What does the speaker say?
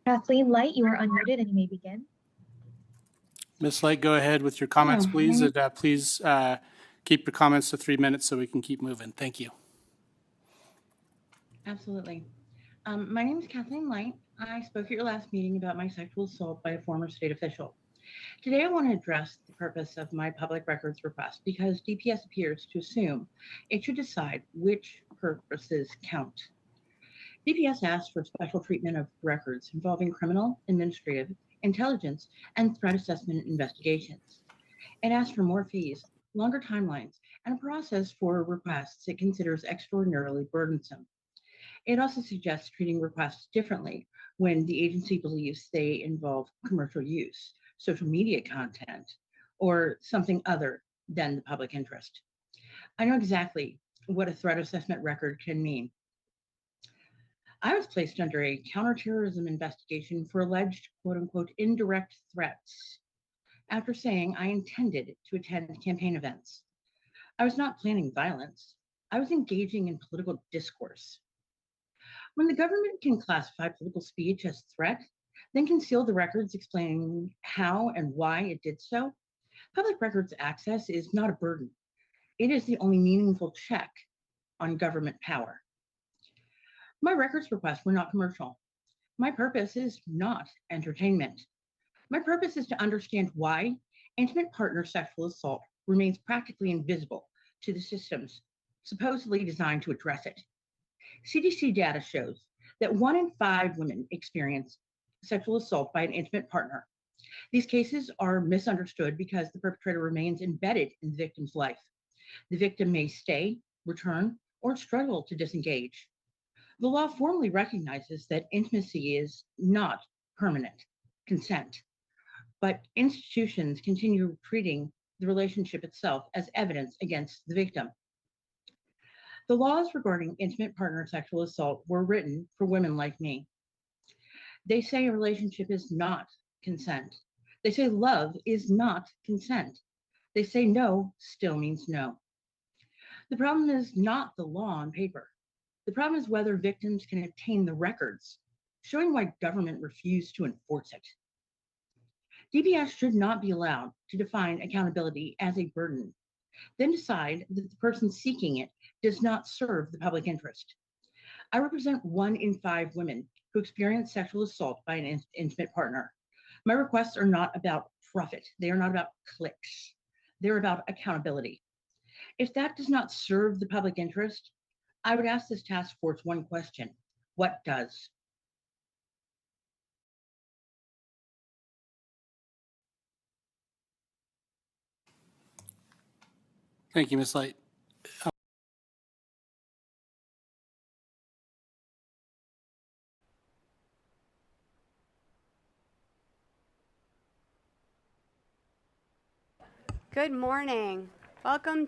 Kathleen Light, you are unmuted and you may begin. Ms. Light, go ahead with your comments, please. Hello. And please keep your comments to 3 minutes so we can keep moving. Thank you. Absolutely. My name is Kathleen Light. I spoke at your last meeting about my sexual assault by a former state official. Today, I want to address the purpose of my public records request because DPS appears to assume it should decide which purposes count. DPS asks for special treatment of records involving criminal, administrative, intelligence, and threat assessment investigations. It asks for more fees, longer timelines, and a process for requests it considers extraordinarily burdensome. It also suggests treating requests differently when the agency believes they involve commercial use, social media content, or something other than the public interest. I know exactly what a threat assessment record can mean. I was placed under a counterterrorism investigation for alleged quote unquote indirect threats after saying I intended to attend campaign events. I was not planning violence. I was engaging in political discourse. When the government can classify political speech as threat, then conceal the records explaining how and why it did so, public records access is not a burden. It is the only meaningful check on government power. My records requests were not commercial. My purpose is not entertainment. My purpose is to understand why intimate partner sexual assault remains practically invisible to the systems supposedly designed to address it. CDC data shows that 1 in 5 women experience sexual assault by an intimate partner. These cases are misunderstood because the perpetrator remains embedded in the victim's life. The victim may stay, return, or struggle to disengage. The law formally recognizes that intimacy is not permanent consent, but institutions continue treating the relationship itself as evidence against the victim. The laws regarding intimate partner sexual assault were written for women like me. They say a relationship is not consent. They say love is not consent. They say no still means no. The problem is not the law on paper. The problem is whether victims can obtain the records, showing why government refused to enforce it. DPS should not be allowed to define accountability as a burden, then decide that the person seeking it does not serve the public interest. I represent 1 in 5 women who experience sexual assault by an intimate partner. My requests are not about profit. They are not about clicks. They're about accountability. If that does not serve the public interest, I would ask this task force one question: what does? Thank you, Ms. Light. Good morning. Welcome to